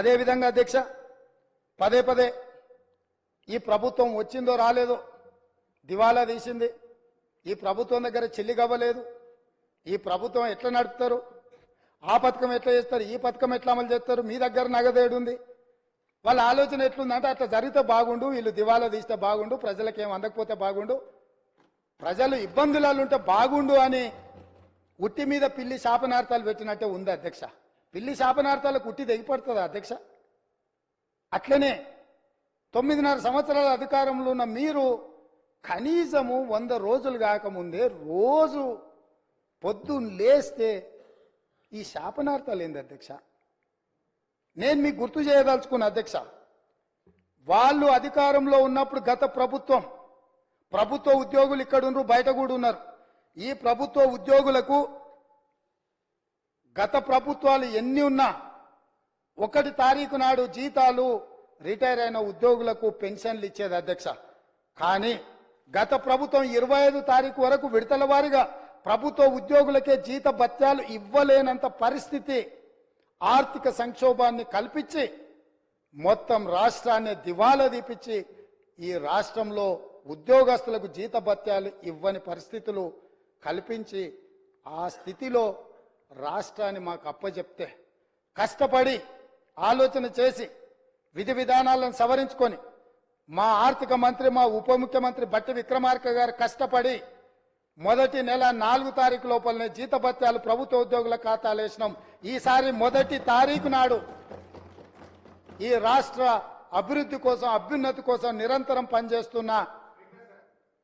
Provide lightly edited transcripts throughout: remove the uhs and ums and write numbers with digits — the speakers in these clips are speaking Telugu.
అదేవిధంగా అధ్యక్ష పదే పదే ఈ ప్రభుత్వం వచ్చిందో రాలేదో దివాలా తీసింది, ఈ ప్రభుత్వం దగ్గర చెల్లిగవ్వలేదు, ఈ ప్రభుత్వం ఎట్లా నడుపుతారు, ఆ పథకం ఎట్లా చేస్తారు, ఈ పథకం ఎట్లా అమలు చేస్తారు, మీ దగ్గర నగదేడుంది, వాళ్ళ ఆలోచన ఎట్లుందంటే అట్లా జరిగితే బాగుండు, వీళ్ళు దివాలా తీస్తే బాగుండు, ప్రజలకు ఏం అందకపోతే బాగుండు, ప్రజలు ఇబ్బందులలో ఉంటే బాగుండు అని ఉట్టి మీద పిల్లి శాపనార్థాలు పెట్టినట్టే ఉంది అధ్యక్ష. పిల్లి శాపనార్థాలకు ఉట్టి తెగిపడుతుందా అధ్యక్ష? అట్లనే 9.5 సంవత్సరాల అధికారంలో ఉన్న మీరు కనీసము 100 రోజులు కాకముందే రోజు పొద్దున్న లేస్తే ఈ శాపనార్థాలు ఏంది అధ్యక్ష? నేను మీకు గుర్తు చేయదలుచుకున్న అధ్యక్ష, వాళ్ళు అధికారంలో ఉన్నప్పుడు గత ప్రభుత్వ ఉద్యోగులు ఇక్కడ ఉన్నారు, బయట కూడా ఉన్నారు. ఈ ప్రభుత్వ ఉద్యోగులకు గత ప్రభుత్వాలు ఎన్ని ఉన్నా 1 తారీఖు నాడు జీతాలు రిటైర్ అయిన ఉద్యోగులకు పెన్షన్లు ఇచ్చేది అధ్యక్ష. కానీ గత ప్రభుత్వం 25 తారీఖు వరకు విడతల వారీగా ప్రభుత్వ ఉద్యోగులకే జీత భత్యాలు ఇవ్వలేనంత పరిస్థితి, ఆర్థిక సంక్షోభాన్ని కల్పించి మొత్తం రాష్ట్రాన్ని దివాలా తీపిచ్చి ఈ రాష్ట్రంలో ఉద్యోగస్తులకు జీత భత్యాలు ఇవ్వని పరిస్థితులు కల్పించి ఆ స్థితిలో రాష్ట్రాన్ని మాకు అప్పచెప్తే కష్టపడి ఆలోచన చేసి విధి విధానాలను సవరించుకొని మా ఆర్థిక మంత్రి, మా ఉప ముఖ్యమంత్రి బట్టి విక్రమార్క గారు కష్టపడి మొదటి నెల 4 తారీఖు లోపలనే జీత భత్యాలు ప్రభుత్వ ఉద్యోగుల ఖాతాలు వేసినాం. ఈసారి మొదటి తారీఖు నాడు ఈ రాష్ట్ర అభివృద్ధి కోసం, అభ్యున్నతి కోసం నిరంతరం పనిచేస్తున్న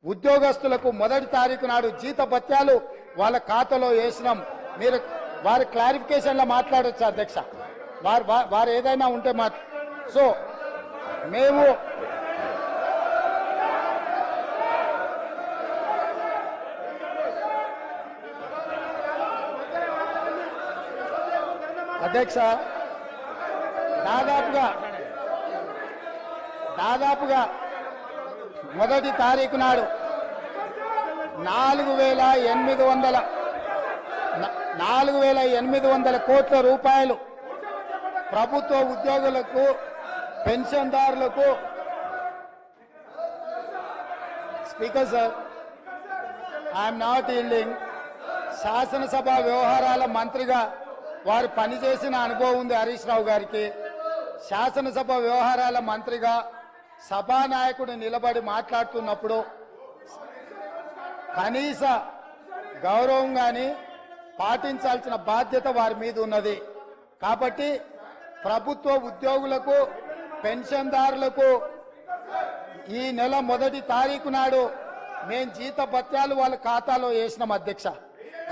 ఉద్యోగస్తులకు మొదటి తారీఖు నాడు జీత భత్యాలు వాళ్ళ ఖాతాలో వేసినాం. మీరు వారి క్లారిఫికేషన్లో మాట్లాడొచ్చు అధ్యక్ష, వారు ఏదైనా ఉంటే సో మేము అధ్యక్ష దాదాపుగా మొదటి తారీఖు నాడు 4,800 కోట్ల రూపాయలు ప్రభుత్వ ఉద్యోగులకు, పెన్షన్దారులకు. Speaker sir, I'm not yielding. శాసనసభ వ్యవహారాల మంత్రిగా వారు పనిచేసిన అనుభవం ఉంది హరీష్ రావు గారికి. శాసనసభ వ్యవహారాల మంత్రిగా సభానాయకుడు నిలబడి మాట్లాడుతున్నప్పుడు కనీస గౌరవం కానీ పాటించాల్సిన బాధ్యత వారి మీద ఉన్నది. కాబట్టి ప్రభుత్వ ఉద్యోగులకు, పెన్షన్దారులకు ఈ నెల మొదటి తారీఖు నాడు మేము జీత భత్యాలు వాళ్ళ ఖాతాలో వేసినాం అధ్యక్ష.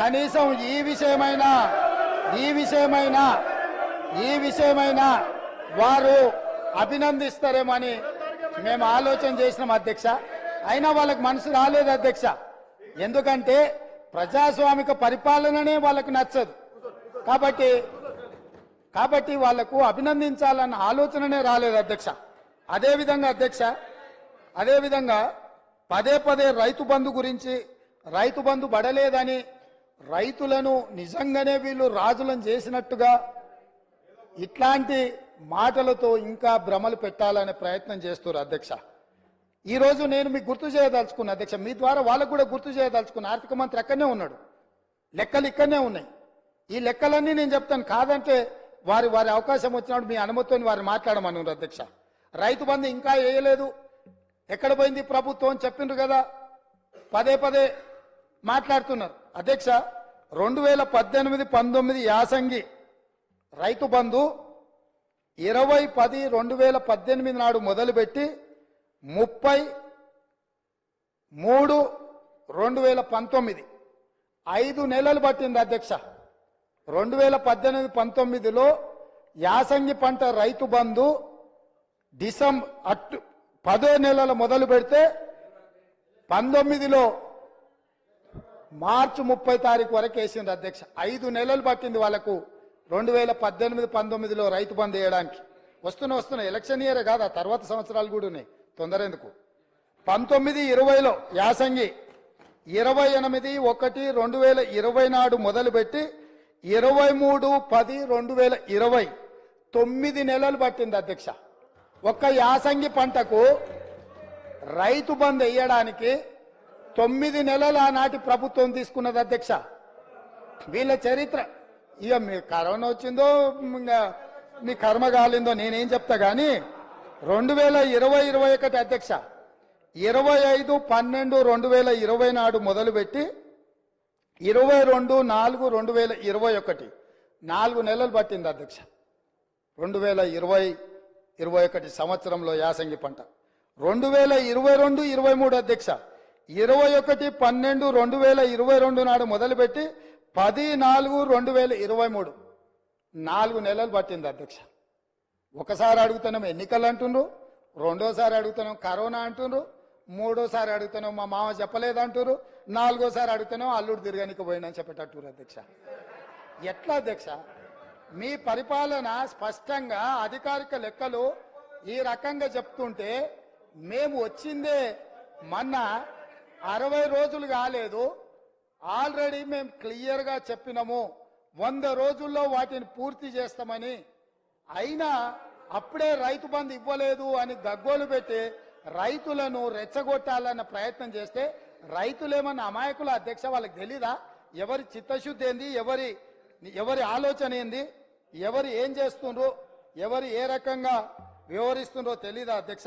కనీసం ఈ విషయమైనా వారు అభినందిస్తారేమని మేము ఆలోచన చేసినాం అధ్యక్ష. అయినా వాళ్ళకి మనసు రాలేదు అధ్యక్ష. ఎందుకంటే ప్రజాస్వామిక పరిపాలననే వాళ్ళకు నచ్చదు. కాబట్టి వాళ్లకు అభినందించాలన్న ఆలోచననే రాలేదు అధ్యక్ష. అదేవిధంగా పదే పదే రైతు బంధు గురించి, రైతు బంధు పడలేదని, రైతులను నిజంగానే వీళ్ళు రాజులను చేసినట్టుగా ఇట్లాంటి మాటలతో ఇంకా భ్రమలు పెట్టాలనే ప్రయత్నం చేస్తున్నారు అధ్యక్ష. ఈరోజు నేను మీకు గుర్తు చేయదలుచుకున్నా అధ్యక్ష, మీ ద్వారా వాళ్ళకు కూడా గుర్తు చేయదలుచుకున్నా. ఆర్థిక మంత్రి అక్కడనే ఉన్నాడు, లెక్కలు ఇక్కడనే ఉన్నాయి. ఈ లెక్కలన్నీ నేను చెప్తాను, కాదంటే వారి అవకాశం వచ్చినప్పుడు మీ అనుమతితో వారు మాట్లాడమన్నారు అధ్యక్ష. రైతు బంధు ఇంకా వేయలేదు, ఎక్కడ పోయింది ప్రభుత్వం అని చెప్పిండ్రు కదా, పదే పదే మాట్లాడుతున్నారు అధ్యక్ష. 2018-19 యాసంగి రైతు బంధు 20-10-2018 నాడు మొదలుపెట్టి 30-3-2019 5 నెలలు పట్టింది అధ్యక్ష. 2018-19లో యాసంగి పంట రైతు బంధు డిసెంబర్ 10వ నెలలో మొదలు పెడితే 19లో మార్చి 30 తారీఖు వరకు వేసింది అధ్యక్ష. 5 నెలలు పట్టింది వాళ్ళకు 2018-19లో రైతు బంధు వేయడానికి. వస్తున్న ఎలక్షన్ ఇయర్ కాదు, ఆ తర్వాత సంవత్సరాలు కూడా ఉన్నాయి, తొందర ఎందుకు. 19-20లో యాసంగి 28-1-2020 నాడు మొదలుపెట్టి 23-10-2020 9 నెలలు పట్టింది అధ్యక్ష. ఒక్క యాసంగి పంటకు రైతు బంద్ వేయడానికి 9 నెలలు ఆనాటి ప్రభుత్వం తీసుకున్నది అధ్యక్ష. వీళ్ళ చరిత్ర ఇక మీ కరోనా వచ్చిందో ఇంకా మీ కర్మ కాలిందో నేనేం చెప్తా కానీ 2020-21 అధ్యక్ష 25/12/2020 నాడు మొదలుపెట్టి 22/4/2021 4 నెలలు పట్టింది అధ్యక్ష. 2020-21 సంవత్సరంలో యాసంగి పంట 2022-23 అధ్యక్ష 21/12/2022 నాడు మొదలుపెట్టి 10/4/2023 4 నెలలు పట్టింది అధ్యక్ష. ఒకసారి అడుగుతున్నాం ఎన్నికలు అంటుండ్రు, రెండోసారి అడుగుతున్నాం కరోనా అంటుండ్రు, మూడోసారి అడుగుతున్నాం మా మామ చెప్పలేదు అంటున్నారు, నాలుగోసారి అడుగుతున్నాం అల్లుడు తిరగనికి పోయినని చెప్పేటట్టు అధ్యక్ష. ఎట్లా అధ్యక్ష మీ పరిపాలన? స్పష్టంగా అధికారిక లెక్కలు ఈ రకంగా చెప్తుంటే మేము వచ్చిందే మొన్న 60 రోజులు కాలేదు, ఆల్రెడీ మేము క్లియర్గా చెప్పినాము 100 రోజుల్లో వాటిని పూర్తి చేస్తామని. అయినా అప్పుడే రైతు బంధు ఇవ్వలేదు అని గగ్గోలు పెట్టి రైతులను రెచ్చగొట్టాలన్న ప్రయత్నం చేస్తే రైతులేమన్నా అమాయకుల అధ్యక్ష? వాళ్ళకి తెలీదా ఎవరి చిత్తశుద్ధి ఏంది, ఎవరి ఆలోచన ఏంది, ఎవరు ఏం చేస్తుండ్రో, ఎవరు ఏ రకంగా వ్యవహరిస్తుండ్రో తెలీదా అధ్యక్ష?